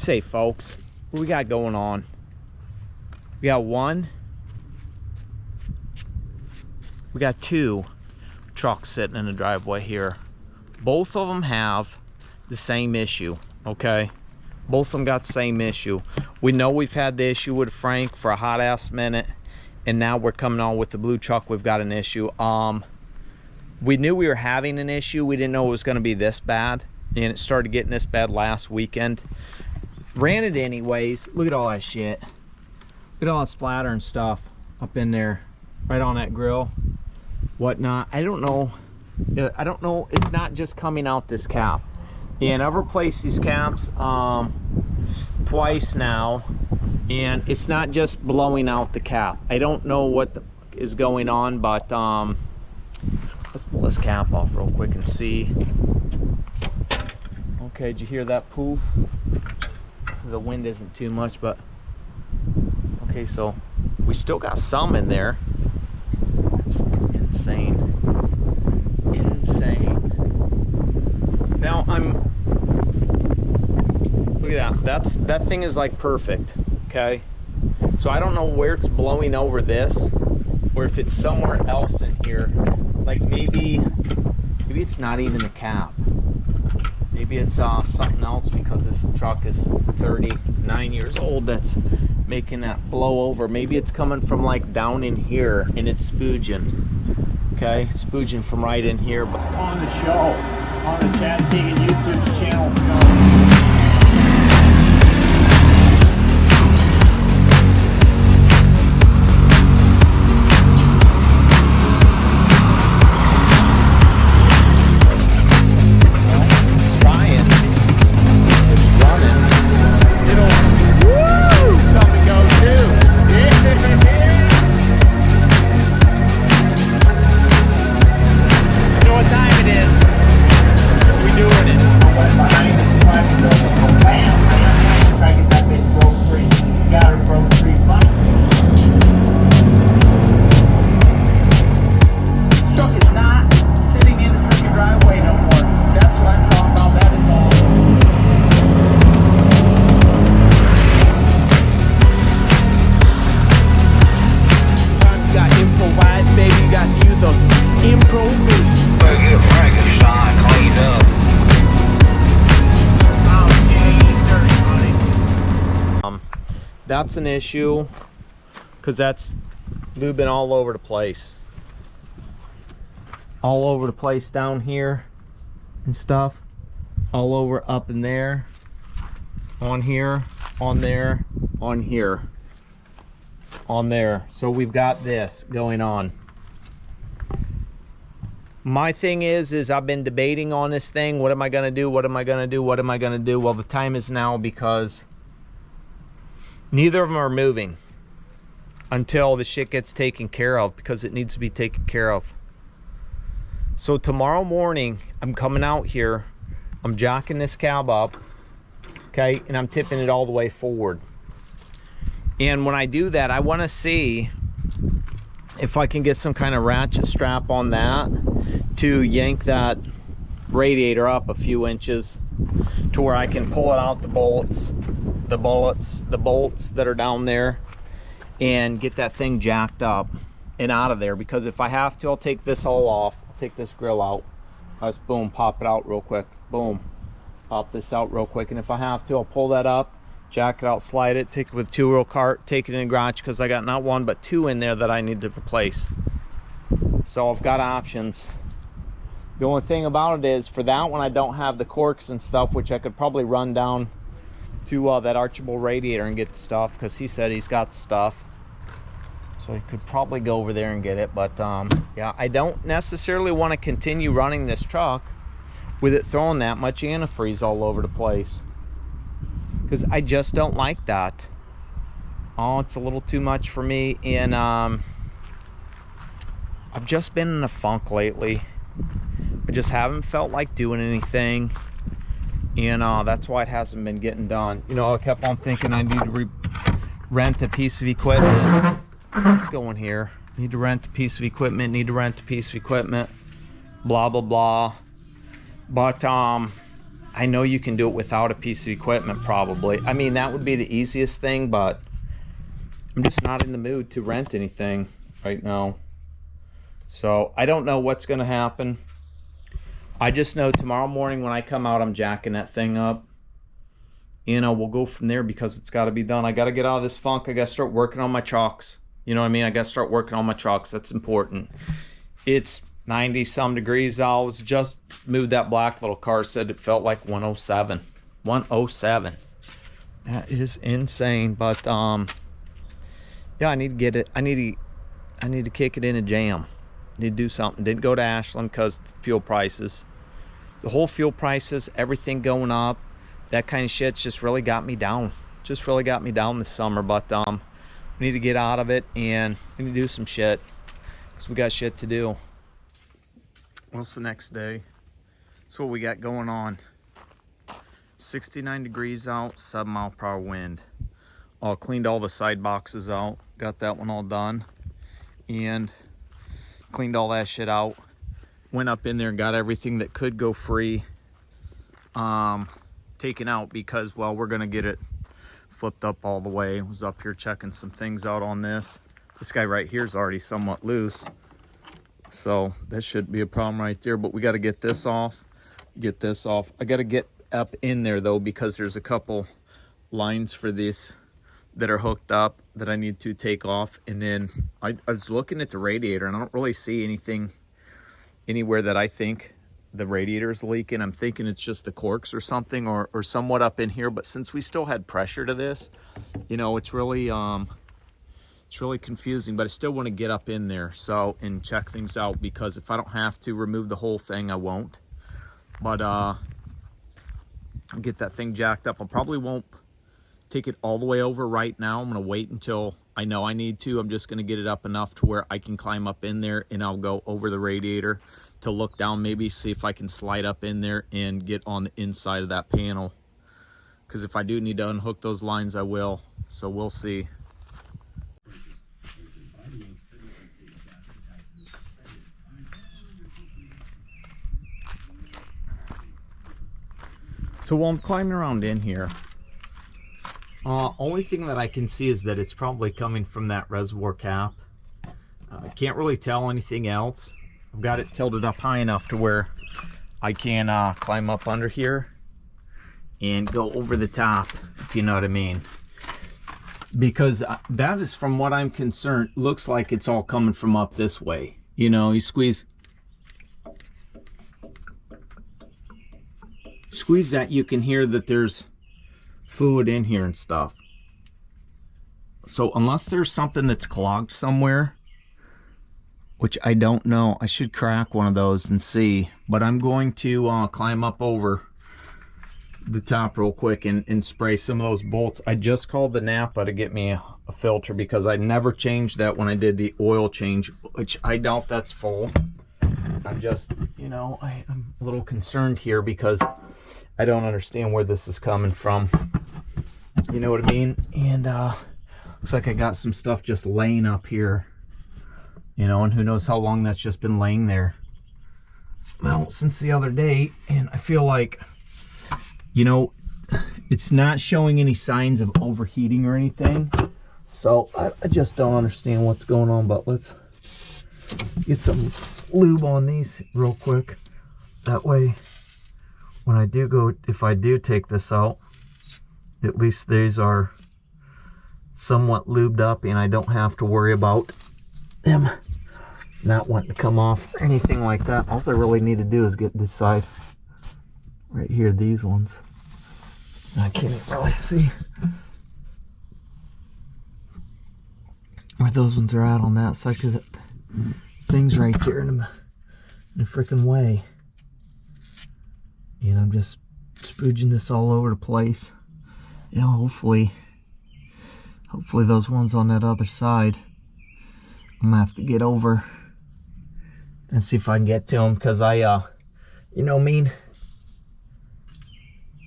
say, folks, what we got going on? We got one. We got two trucks sitting in the driveway here. Both of them have the same issue, okay? Both of them got the same issue. We know we've had the issue with Frank for a hot ass minute, and now we're coming on with the blue truck. We've got an issue. We knew we were having an issue. We didn't know it was going to be this bad, and it started getting this bad last weekend. Ran it anyways. Look at all that shit. Look at all that splatter and stuff up in there, right on that grill, whatnot. I don't know. It's not just coming out this cap. And I've replaced these caps twice now, and it's not just blowing out the cap. I don't know what is going on, but let's pull this cap off real quick and see. Okay, did you hear that poof? The wind isn't too much, but okay, so we still got some in there. That's fucking insane. Now look at that. That thing is like perfect. Okay, so I don't know where it's blowing over this, or if it's somewhere else in here. Like maybe it's not even the cap. Maybe it's something else, because this truck is 39 years old that's making that blow over. Maybe it's coming from like down in here and it's spooging. Okay, spooging from right in here. But on the show, on the Chad King and YouTube channel. That's an issue, because that's lubing all over the place. All over the place down here and stuff. All over up in there. On here, on there, on here. On there. So we've got this going on. My thing is I've been debating on this thing. What am I going to do? What am I going to do? What am I going to do? Well, the time is now, because neither of them are moving until the shit gets taken care of, because it needs to be taken care of. So tomorrow morning, I'm coming out here, I'm jacking this cab up, okay, and I'm tipping it all the way forward. And when I do that, I want to see if I can get some kind of ratchet strap on that to yank that radiator up a few inches to where I can pull it out the bolts that are down there, and get that thing jacked up and out of there. Because if I have to, I'll take this all off. I'll take this grill out. I'll just boom, pop it out real quick. Boom, pop this out real quick. And if I have to, I'll pull that up, jack it out, slide it, take it with a two-wheel cart, take it in the garage, because I got not one but two in there that I need to replace. So I've got options. The only thing about it is, for that one I don't have the corks and stuff, which I could probably run down to that Archibald radiator and get the stuff, because he said he's got the stuff. So he could probably go over there and get it. But yeah, I don't necessarily want to continue running this truck with it throwing that much antifreeze all over the place, because I just don't like that. Oh, it's a little too much for me. And I've just been in a funk lately. I just haven't felt like doing anything, and that's why it hasn't been getting done. You know, I kept on thinking I need to rent a piece of equipment. Let's go in here. Need to rent a piece of equipment, blah blah blah. But I know you can do it without a piece of equipment probably. I mean, that would be the easiest thing, but I'm just not in the mood to rent anything right now. So I don't know what's gonna happen. I just know tomorrow morning when I come out, I'm jacking that thing up. You know, we'll go from there because it's got to be done. I got to get out of this funk. I got to start working on my trucks. You know what I mean? I got to start working on my trucks. That's important. It's 90 some degrees out. I was just moved that black little car. Said it felt like 107. 107. That is insane. But yeah, I need to get it. I need to kick it in a jam. Need to do something. Didn't go to Ashland because fuel prices. The whole fuel prices, everything going up. That kind of shit's just really got me down. Just really got me down this summer. But we need to get out of it and we need to do some shit because we got shit to do. What's the next day? That's what we got going on. 69 degrees out, 7-mile-per-hour wind. I cleaned all the side boxes out. Got that one all done. And cleaned all that shit out. Went up in there and got everything that could go free taken out because, well, we're gonna get it flipped up all the way. Was up here checking some things out on this. This guy right here is already somewhat loose, so that shouldn't be a problem right there. But we got to get this off, get this off. I got to get up in there though because there's a couple lines for this that are hooked up that I need to take off. And then I was looking at the radiator and I don't really see anything anywhere that I think the radiator is leaking. I'm thinking it's just the corks or something, or somewhat up in here. But since we still had pressure to this, you know, it's really confusing. But I still want to get up in there and check things out, because if I don't have to remove the whole thing, I won't. But get that thing jacked up. I probably won't take it all the way over right now. I'm gonna wait until I know I need to. I'm just gonna get it up enough to where I can climb up in there, and I'll go over the radiator to look down, maybe see if I can slide up in there and get on the inside of that panel. Because if I do need to unhook those lines, I will. So we'll see. So while I'm climbing around in here, only thing that I can see is that it's probably coming from that reservoir cap. I can't really tell anything else. I've got it tilted up high enough to where I can climb up under here and go over the top, if you know what I mean. Because that is, from what I'm concerned, looks like it's all coming from up this way. You know, you squeeze that, you can hear that there's fluid in here and stuff. So unless there's something that's clogged somewhere, which I don't know, I should crack one of those and see. But I'm going to climb up over the top real quick and spray some of those bolts. I just called the Napa to get me a filter, because I never changed that when I did the oil change, which I doubt that's full. I'm just, you know, I'm a little concerned here because I don't understand where this is coming from. You know what I mean? And looks like I got some stuff just laying up here. You know, and who knows how long that's just been laying there. Well, since the other day, and I feel like, you know, it's not showing any signs of overheating or anything. So I just don't understand what's going on. But let's get some lube on these real quick. That way, when I do go, if I do take this out, at least these are somewhat lubed up and I don't have to worry about them not wanting to come off or anything like that. All I really need to do is get this side right here, these ones. I can't even really see where those ones are at on that side, because thing's right there in the freaking way. And I'm just spooging this all over the place. You know, hopefully those ones on that other side, I'm gonna have to get over and see if I can get to them, because you know what I mean?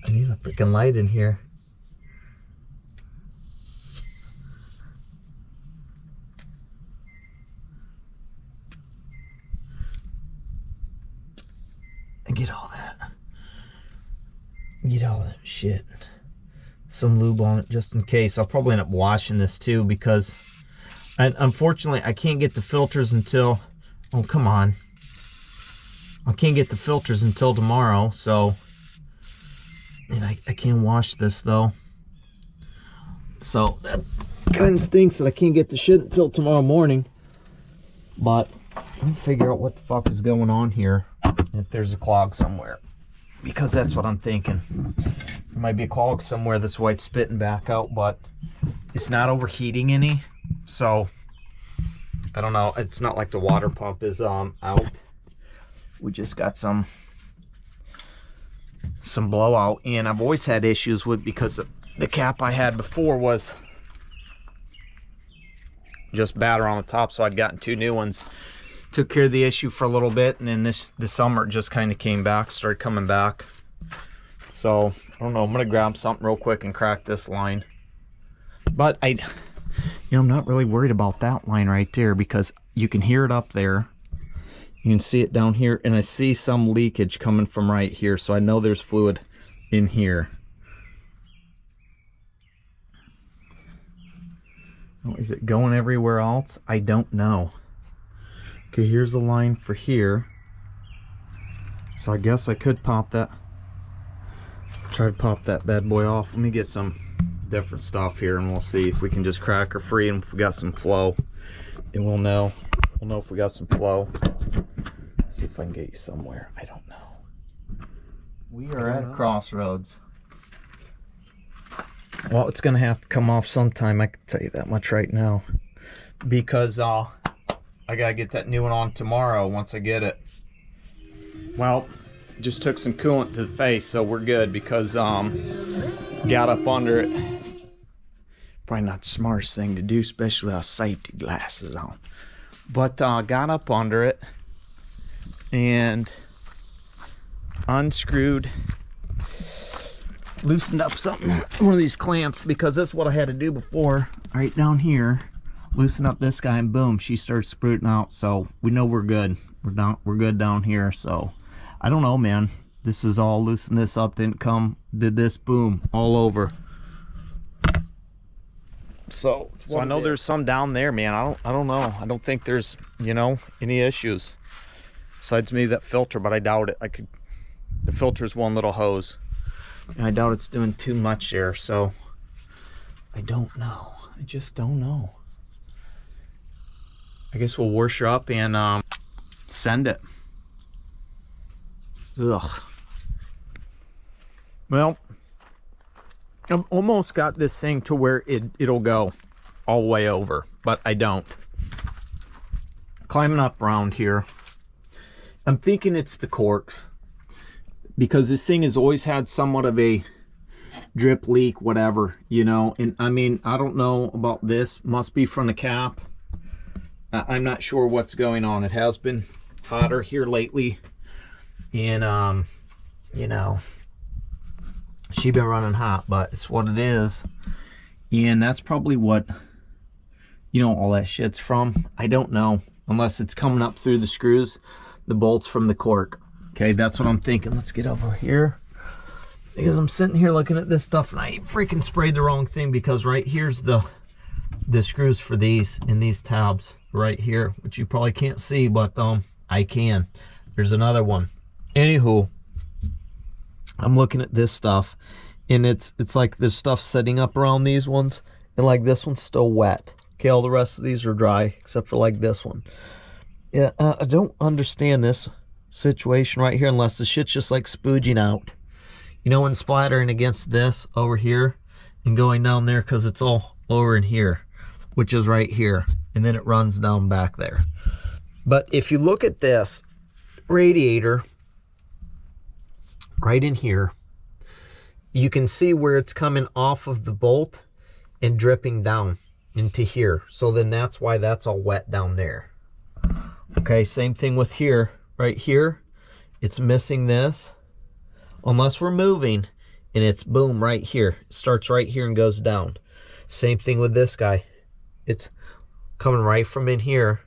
I need a freaking light in here. And get all that. get all that shit. Some lube on it just in case. I'll probably end up washing this too because unfortunately I can't get the filters until, oh come on, I can't get the filters until tomorrow. So, and I can't wash this though, so that kind of stinks that I can't get the shit until tomorrow morning. But I'm gonna figure out what the fuck is going on here, if there's a clog somewhere, because that's what I'm thinking. There might be a clog somewhere, that's why it's spitting back out, but it's not overheating any, so I don't know. It's not like the water pump is out. We just got some blowout, and I've always had issues with, because the cap I had before was just batter on the top, so I'd gotten 2 new ones. Took care of the issue for a little bit, and then this summer it just kind of came back, started coming back. So I don't know, I'm gonna grab something real quick and crack this line. But I'm not really worried about that line right there, because you can hear it up there, you can see it down here, and I see some leakage coming from right here, so I know there's fluid in here. Is it going everywhere else? I don't know. Okay, here's the line for here. So I guess I could pop that. Try to pop that bad boy off. Let me get some different stuff here, and we'll see if we can just crack her free, and if we got some flow, and we'll know. We'll know if we got some flow. See if I can get you somewhere. I don't know. We are at a crossroads. Well, it's gonna have to come off sometime, I can tell you that much right now, because I gotta get that new one on tomorrow once I get it. Well, just took some coolant to the face, so we're good, because got up under it. Probably not the smartest thing to do, especially without safety glasses on, but got up under it and unscrewed, loosened up something, one of these clamps, because that's what I had to do before. Right down here, loosen up this guy, and boom, she starts sprouting out. So we know we're good. We're good down here. So I don't know, man. This is all, loosen this up, didn't come, did this, boom, all over. So I know there's some down there, man. I don't know. I don't think there's, any issues besides maybe that filter, but I doubt it. The filter's one little hose, and I doubt it's doing too much there, so I don't know. I just don't know. I guess we'll wash her up and send it. Ugh. Well, I've almost got this thing to where it'll go all the way over, but I don't. Climbing up around here, I'm thinking it's the corks, because this thing has always had somewhat of a drip leak, whatever, and I mean, I don't know about this, must be from the cap. I'm not sure what's going on. It has been hotter here lately, and she been running hot, but it's what it is, and that's probably what all that shit's from. I don't know, unless it's coming up through the screws, the bolts from the cork. Okay, that's what I'm thinking. Let's get over here, because I'm sitting here looking at this stuff, and I freaking sprayed the wrong thing, because right here's the screws for these, and these tabs right here, which you probably can't see, but I can. There's another one. Anywho, I'm looking at this stuff, and it's like there's stuff setting up around these ones, and like this one's still wet. Okay, all the rest of these are dry except for like this one. Yeah, I don't understand this situation right here, unless the shit's just like spooging out, and splattering against this over here and going down there, because it's all over in here, which is right here, and then it runs down back there. But if you look at this radiator right in here, you can see where it's coming off of the bolt and dripping down into here. So then that's why that's all wet down there. Okay, same thing with here. Right here, it's missing this, unless we're moving, and it's boom right here. It starts right here and goes down. Same thing with this guy. It's coming right from in here.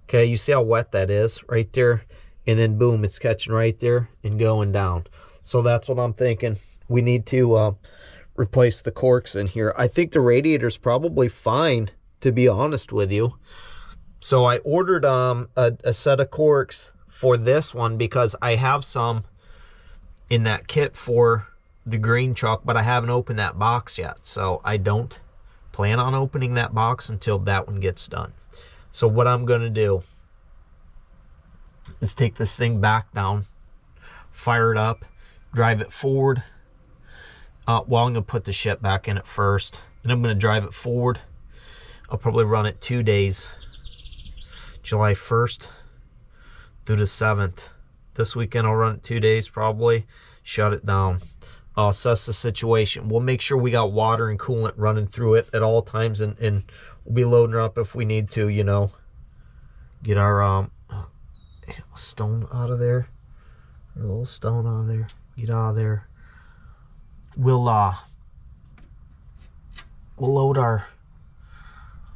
Okay, you see how wet that is right there, and then boom, it's catching right there and going down. So that's what I'm thinking. we need to replace the corks in here. I think the radiator's probably fine, to be honest with you. So I ordered a set of corks for this one because I have some in that kit for the green truck, but I haven't opened that box yet. So I don't plan on opening that box until that one gets done. So what I'm going to do is take this thing back down, fire it up, drive it forward. Well, I'm going to put the shit back in it first. Then I'm going to drive it forward. I'll probably run it 2 days. July 1st through the 7th. This weekend I'll run it 2 days probably. Shut it down. I'll assess the situation. We'll make sure we got water and coolant running through it at all times, and we'll be loading her up if we need to, you know. Get our stone out of there. A little stone out of there. Get out of there. We'll load our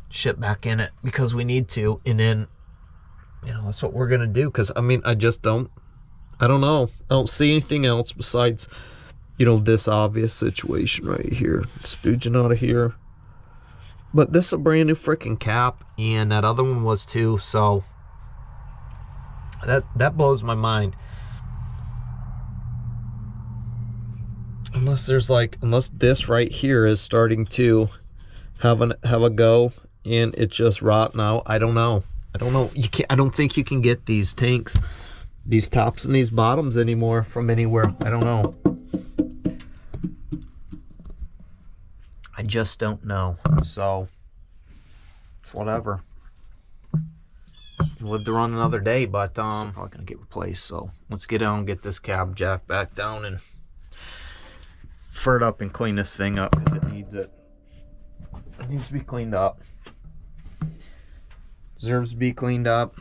shit back in it because we need to, and then, you know, that's what we're gonna do. Because I mean, I don't know. I don't see anything else besides, you know, this obvious situation right here. Spooging out of here. But this is a brand new freaking cap, and that other one was too. So that blows my mind. Unless this right here is starting to have a go and it's just rotting out. I don't know. I don't think you can get these tanks, these tops and these bottoms anymore from anywhere. I don't know. I just don't know. So it's whatever. Live to run another day, but still probably gonna get replaced. So let's get on and get this cab jack back down and fur it up and clean this thing up because it needs it. It needs to be cleaned up. Deserves to be cleaned up.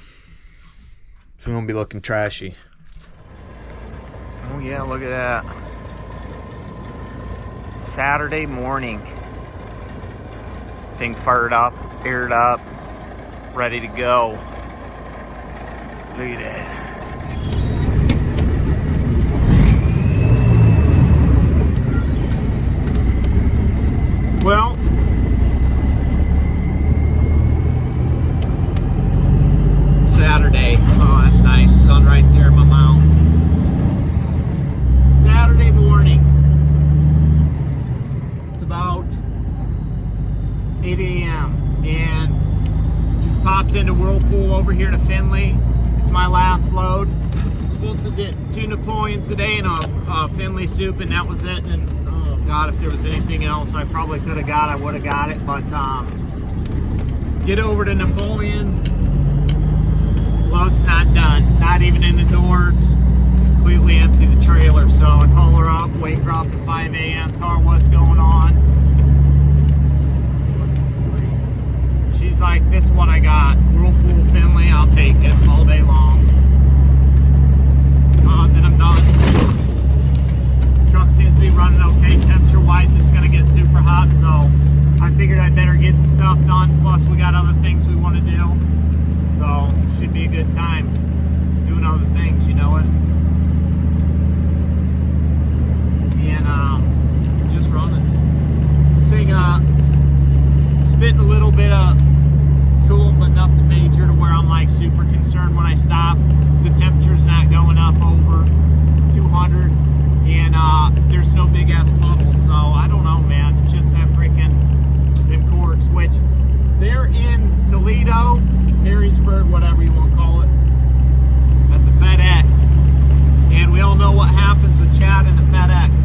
So we won't be looking trashy. Oh yeah, look at that. Saturday morning. Thing fired up, aired up, ready to go. Look at that. Well, Saturday. Oh, that's nice. Sun right there in my mouth. Saturday morning. It's about 8 a.m. and just popped into Whirlpool over here to Findlay. It's my last load. I'm supposed to get 2 Napoleons today and a Findlay soup, and that was it. And oh God, if there was anything else I probably could have got, I would have got it. But get over to Napoleon. Load's not done. Not even in the door. It's completely empty, the trailer. So I call her up, wake her up at 5 a.m., tell her what's going on. She's like, this is what I got. Whirlpool Findlay, I'll take it all day long. Then I'm done. Truck seems to be running okay. Temperature-wise, it's going to get super hot, so I figured I'd better get the stuff done. Plus, we got other things we want to do. So, should be a good time doing other things, you know it. And just running. This thing, spitting a little bit of coolant, but nothing major to where I'm like super concerned when I stop. The temperature's not going up over 200, and there's no big ass bubbles. So I don't know, man. It's just that freaking them corks, which they're in Toledo, Harrisburg, whatever you want to call it, at the FedEx. And we all know what happens with Chad and the FedEx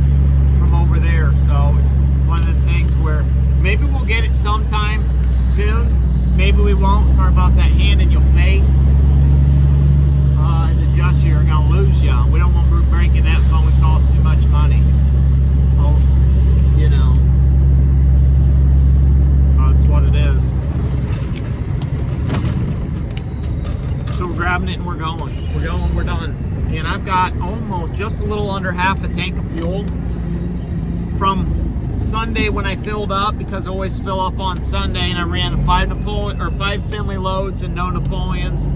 from over there. So it's one of the things where maybe we'll get it sometime soon. Maybe we won't. Sorry about that hand in your face. And the adjuster are going to lose you. We don't want breaking that phone. It costs too much money. Oh, you know. That's what it is. So we're grabbing it and we're going. We're going, we're done. And I've got almost just a little under half a tank of fuel from Sunday when I filled up, because I always fill up on Sunday, and I ran 5 Findlay loads and no Napoleons.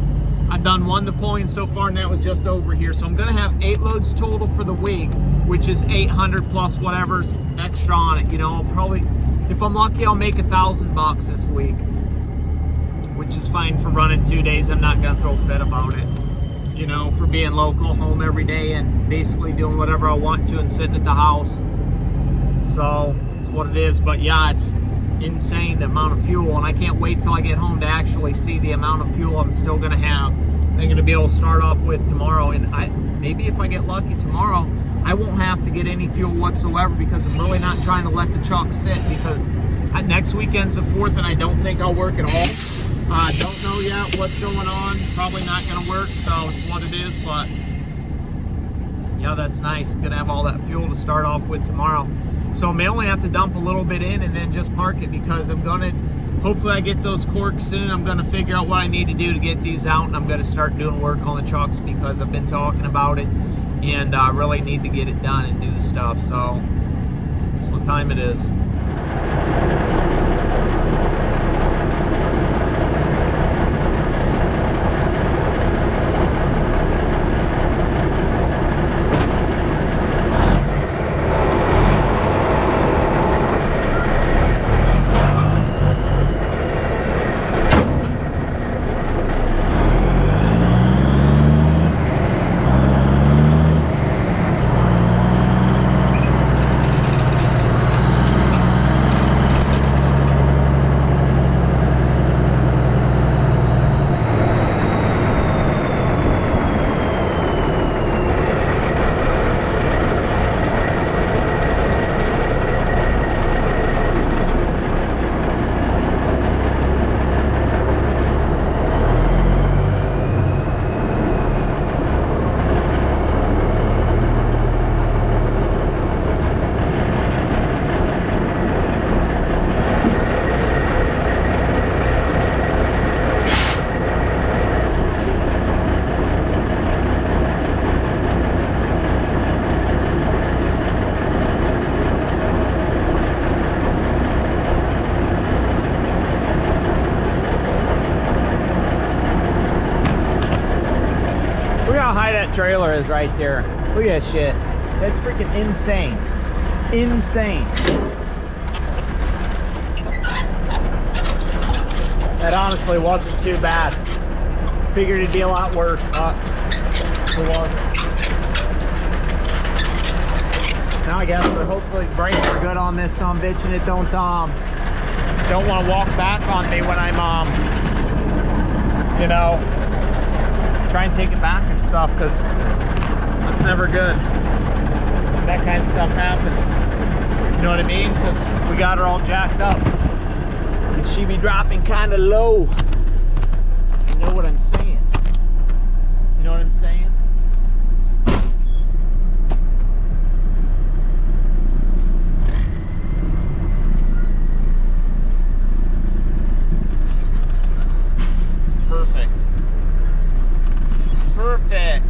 I've done 1 Napoleon so far, and that was just over here. So I'm gonna have 8 loads total for the week, which is 800 plus whatever's extra on it. You know, I'll probably, if I'm lucky, I'll make $1,000 this week, which is fine for running 2 days. I'm not gonna throw a fit about it. You know, for being local, home every day, and basically doing whatever I want to and sitting at the house. So it's what it is. But yeah, it's insane the amount of fuel, and I can't wait till I get home to actually see the amount of fuel I'm still gonna have. I'm gonna be able to start off with tomorrow, and maybe if I get lucky tomorrow, I won't have to get any fuel whatsoever, because I'm really not trying to let the truck sit, because next weekend's the 4th and I don't think I'll work at all. Don't know yet what's going on. Probably not gonna work, so it's what it is. But yeah, that's nice. I'm gonna have all that fuel to start off with tomorrow. So I may only have to dump a little bit in and then just park it, because I'm gonna, hopefully I get those corks soon. I'm gonna figure out what I need to do to get these out, and I'm gonna start doing work on the trucks, because I've been talking about it, and I really need to get it done and do the stuff. So that's what time it is. Trailer is right there. Look at that shit. That's freaking insane. Insane. That honestly wasn't too bad. Figured it'd be a lot worse, but it wasn't. Now I guess we're hopefully brakes are good on this son of a bitch, and it don't want to walk back on me when I'm you know, try and take it back and stuff, because that's never good. That kind of stuff happens. You know what I mean? Because we got her all jacked up, and she be dropping kind of low. You know what I'm saying? You know what I'm saying? Perfect.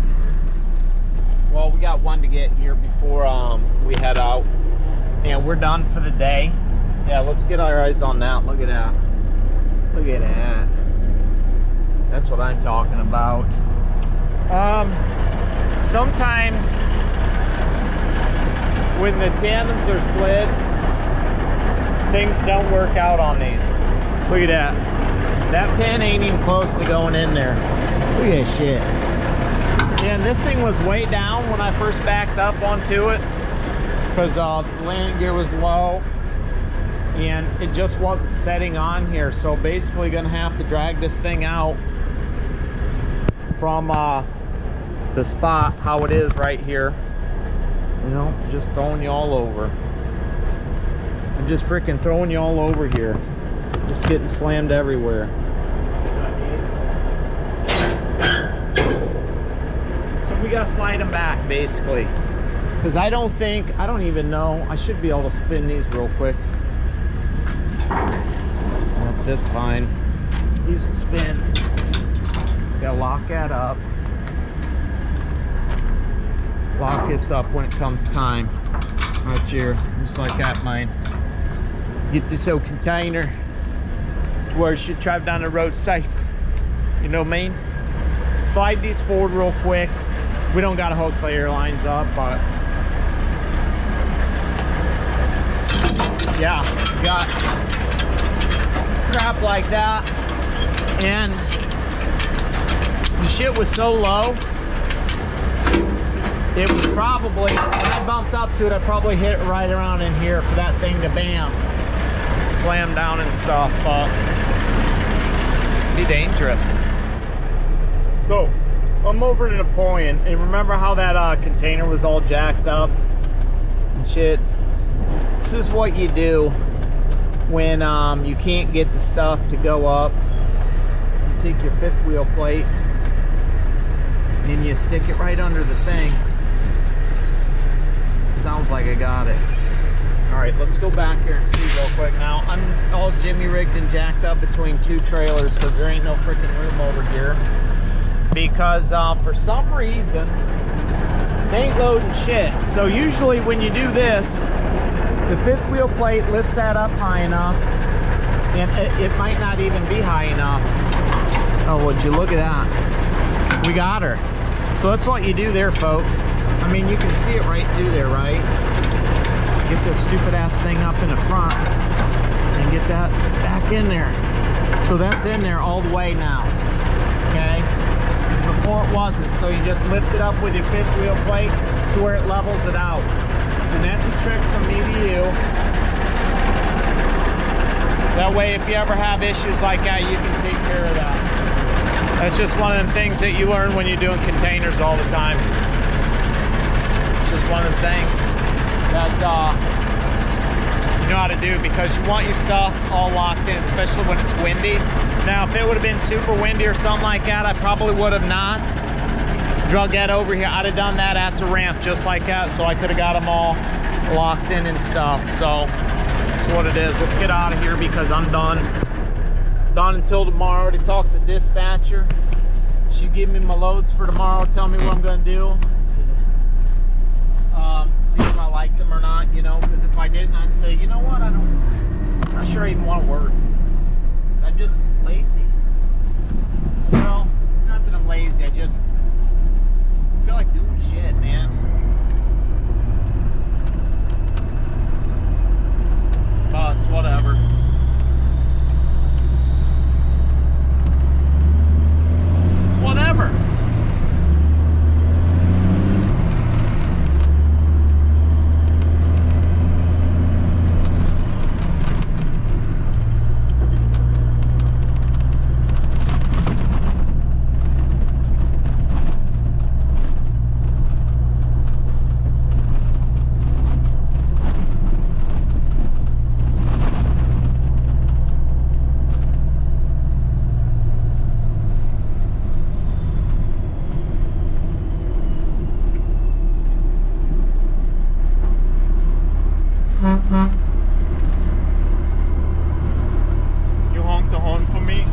Well, we got one to get here before we head out, and we're done for the day. Yeah, let's get our eyes on that. Look at that. Look at that. That's what I'm talking about. Sometimes when the tandems are slid, things don't work out on these. Look at that. That pin ain't even close to going in there. Look at that shit. And this thing was way down when I first backed up onto it, because the landing gear was low and it just wasn't setting on here. So basically gonna have to drag this thing out from the spot how it is right here. You know, just throwing you all over. I'm just freaking throwing you all over here. Just getting slammed everywhere. We gotta slide them back basically, because I don't even know, I should be able to spin these real quick. Well, this fine, these will spin. Gotta lock that up, lock this up when it comes time. Right here, just like that, mine. Get this old container to where it should drive down the road safe. You know what I mean? slide these forward real quick. We don't got to hook the airlines up, but yeah, got crap like that. And the shit was so low, it was probably, when I bumped up to it, I probably hit it right around in here for that thing to bam, slam down and stuff, but be dangerous. So I'm over to Napoleon, and remember how that container was all jacked up and shit? This is what you do when you can't get the stuff to go up. You take your fifth wheel plate and you stick it right under the thing. It sounds like I got it. All right, let's go back here and see real quick. Now, I'm all jimmy rigged and jacked up between two trailers because there ain't no freaking room over here. Because for some reason, they ain't loading shit. So usually when you do this, the fifth wheel plate lifts that up high enough, and it might not even be high enough. Oh, would you look at that? We got her. So that's what you do there, folks. I mean, you can see it right through there, right? Get this stupid ass thing up in the front and get that back in there. So that's in there all the way now, okay? Before it wasn't, so you just lift it up with your fifth wheel plate to where it levels it out. And that's a trick from me to you. That way, if you ever have issues like that, you can take care of that. That's just one of the things that you learn when you're doing containers all the time. It's just one of the things that you know how to do, because you want your stuff all locked in, especially when it's windy. Now, if it would have been super windy or something like that, I probably would have not drug that over here. I'd have done that at the ramp just like that, so I could have got them all locked in and stuff. So that's what it is. Let's get out of here because I'm done. Done until tomorrow. To talk to the dispatcher. She give me my loads for tomorrow, tell me what I'm going to do. See if I like them or not, you know, because if I didn't, I'd say, you know what, I'm not sure I even want to work. I'm just lazy. Well, it's not that I'm lazy, I just feel like doing shit, man. But it's whatever. It's whatever. You honk the horn for me?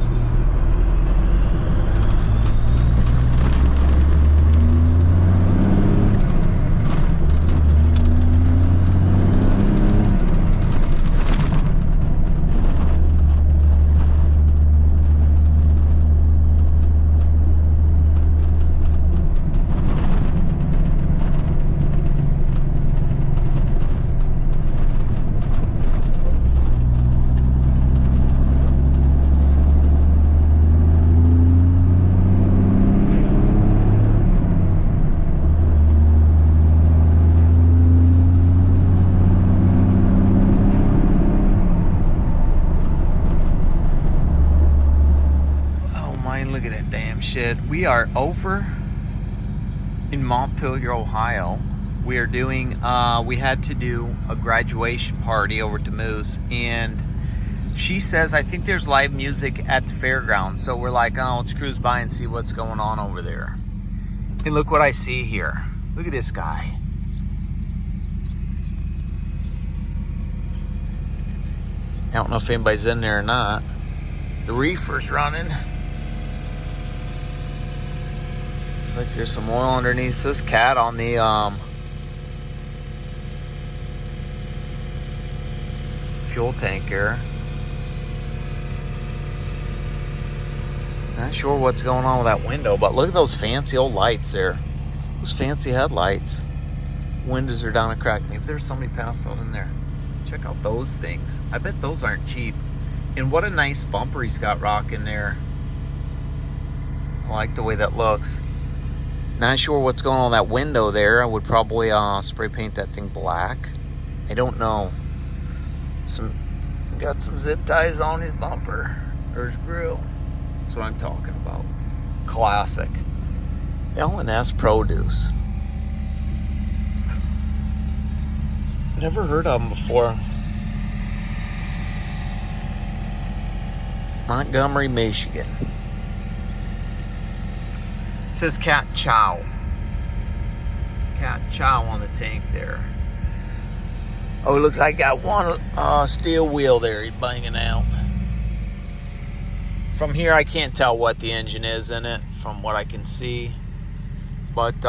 Look at that damn shit. We are over in Montpelier, Ohio. We are doing, we had to do a graduation party over to Moose, and she says, I think there's live music at the fairgrounds. So we're like, oh, let's cruise by and see what's going on over there. And look what I see here. Look at this guy. I don't know if anybody's in there or not. The reefer's running. Looks like there's some oil underneath this cat on the fuel tank here. Not sure what's going on with that window, but look at those fancy old lights there. Those fancy headlights. Windows are down a crack. Maybe there's somebody passed out in there. Check out those things. I bet those aren't cheap. And what a nice bumper he's got rocking there. I like the way that looks. Not sure what's going on with that window there. I would probably spray paint that thing black. I don't know. Got some zip ties on his bumper or his grill. That's what I'm talking about. Classic. L&S Produce. Never heard of them before. Montgomery, Michigan. It says Cat Chow. Cat Chow on the tank there. Oh, it looks like I got one steel wheel there he's banging out. From here, I can't tell what the engine is in it from what I can see. But,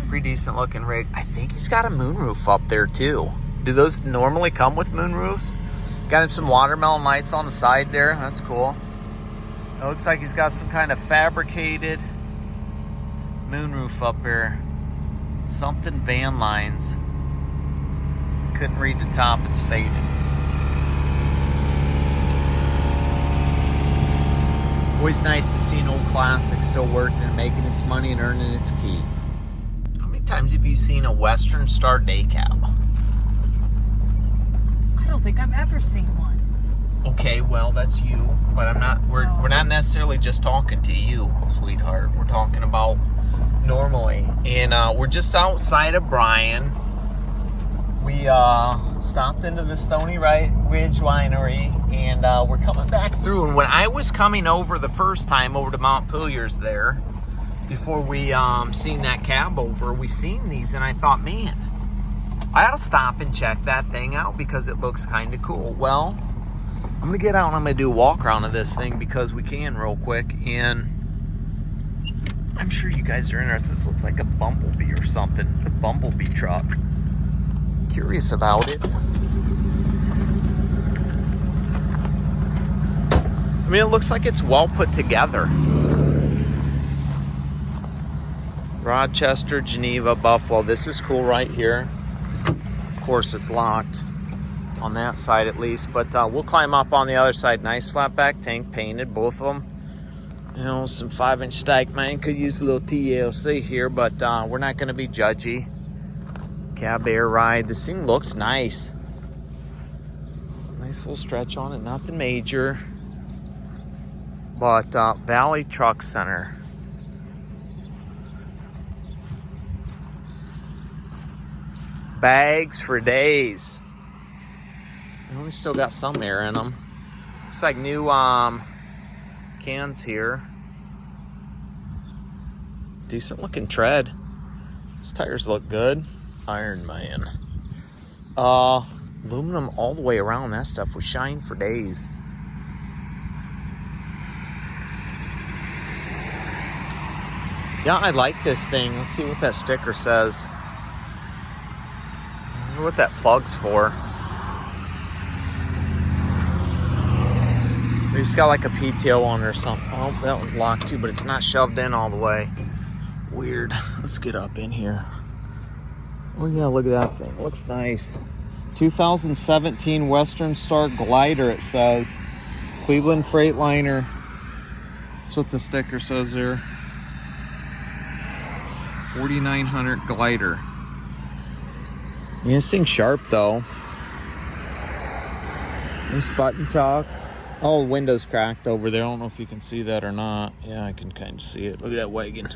pretty decent looking rig. I think he's got a moonroof up there too. Do those normally come with moonroofs? Got him some watermelon lights on the side there. That's cool. It looks like he's got some kind of fabricated moonroof up there. Something van lines. Couldn't read the top, it's faded. Always nice to see an old classic still working and making its money and earning its keep. How many times have you seen a Western Star day cab? I don't think I've ever seen one. Okay, well that's you, but I'm not. We're not necessarily just talking to you, sweetheart. We're talking about normally, and we're just outside of Bryan. We stopped into the Stony Ridge Winery, and we're coming back through. And when I was coming over the first time over to Montpelier's there, before we seen that cab over, we seen these, and I thought, man, I ought to stop and check that thing out because it looks kind of cool. Well, I'm gonna get out and I'm gonna do a walk around of this thing because we can real quick, and I'm sure you guys are interested. This looks like a Bumblebee or something, the Bumblebee truck. Curious about it. I mean, it looks like it's well put together. Rochester, Geneva, Buffalo. This is cool right here. Of course, it's locked on that side at least, but we'll climb up on the other side. Nice flat back tank, painted, both of them. You know, some 5-inch stack, man. Could use a little TLC here, but we're not going to be judgy. Cab air ride. This thing looks nice. Nice little stretch on it. Nothing major. But Valley Truck Center. Bags for days. We still got some air in them. Looks like new cans here. Decent looking tread. These tires look good. Iron Man. Aluminum all the way around. That stuff was shine for days. Yeah, I like this thing. Let's see what that sticker says. I wonder what that plug's for. Maybe it's got like a PTO on it or something. Oh, that was locked too, but it's not shoved in all the way. Weird. Let's get up in here. Oh yeah, look at that thing. It looks nice. 2017 Western Star Glider, it says. Cleveland Freightliner. That's what the sticker says there. 4900 Glider. Yeah, this thing's sharp though. Nice button talk. Oh, the window's cracked over there. I don't know if you can see that or not. Yeah, I can kind of see it. Look at that wagon.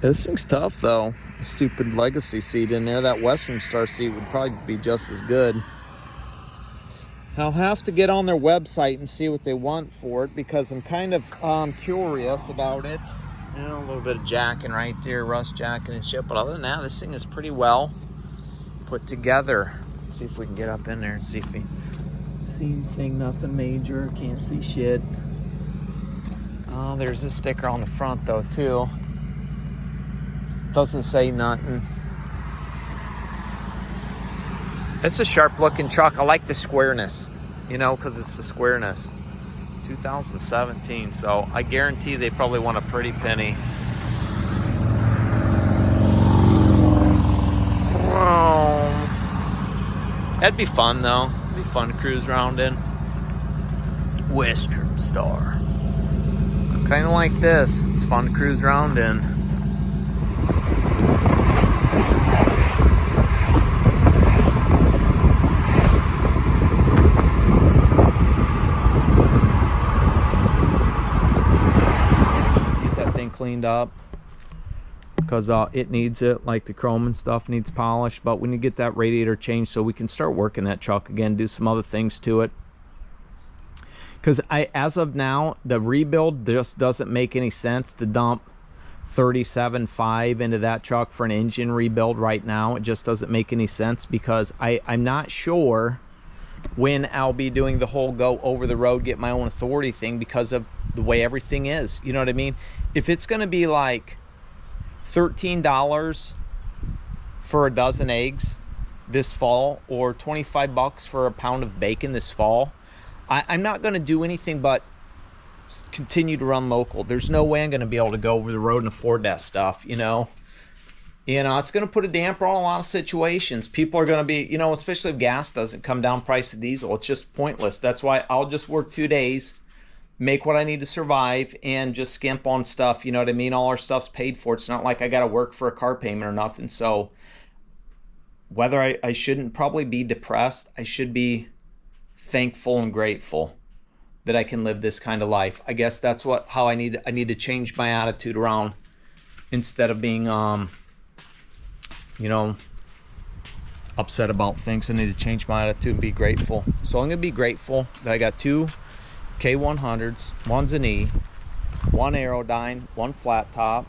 This thing's tough though. A stupid legacy seat in there. That Western Star seat would probably be just as good. I'll have to get on their website and see what they want for it because I'm kind of curious about it. You know, a little bit of jacking right there, rust jacking and shit. But other than that, this thing is pretty well put together. Let's see if we can get up in there and see if we see anything. Nothing major. Can't see shit. Oh, there's a sticker on the front though too. Doesn't say nothing. It's a sharp looking truck. I like the squareness, you know, because it's the squareness. 2017, so I guarantee they probably want a pretty penny. That'd be fun though. It'd be fun to cruise around in. Western Star. Kind of like this. It's fun to cruise around in. Get that thing cleaned up, because it needs it, like the chrome and stuff needs polished, but we need to get that radiator changed so we can start working that truck again, do some other things to it. Because as of now, the rebuild just doesn't make any sense to dump $37,500 into that truck for an engine rebuild right now. It just doesn't make any sense, because I'm not sure when I'll be doing the whole go over the road, get my own authority thing, because of the way everything is. You know what I mean? If it's going to be like $13 for a dozen eggs this fall, or $25 for a pound of bacon this fall, I'm not going to do anything but continue to run local. There's no way I'm going to be able to go over the road and afford that stuff, you know. It's going to put a damper on a lot of situations. People are going to be, you know, especially if gas doesn't come down, price of diesel, it's just pointless. That's why I'll just work 2 days, make what I need to survive, and just skimp on stuff. You know what I mean? All our stuff's paid for. It's not like I got to work for a car payment or nothing. So whether I shouldn't probably be depressed, I should be thankful and grateful that I can live this kind of life. I guess that's how I need to change my attitude around, instead of being you know, upset about things. I need to change my attitude and be grateful. So I'm gonna be grateful that I got 2 K100s. One's an E, one Aerodyne, one flat top.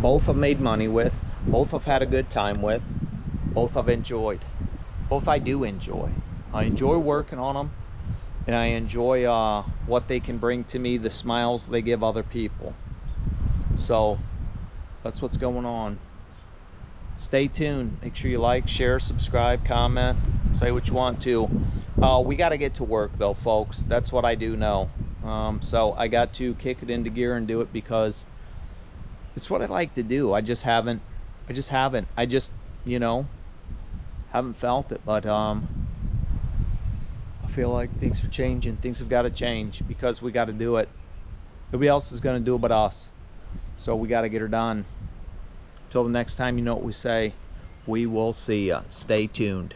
Both I've made money with, both I've had a good time with, both I've enjoyed, both I do enjoy. I enjoy working on them, and I enjoy what they can bring to me, the smiles they give other people. So that's what's going on. Stay tuned. Make sure you like, share, subscribe, comment, say what you want to. We got to get to work though, folks. That's what I do know. So I got to kick it into gear and do it, because it's what I like to do. I just, you know, haven't felt it. But I feel like things are changing. Things have got to change, because we got to do it. Nobody else is going to do it but us. So we got to get her done. Till the next time, you know what we say. We will see ya. Stay tuned.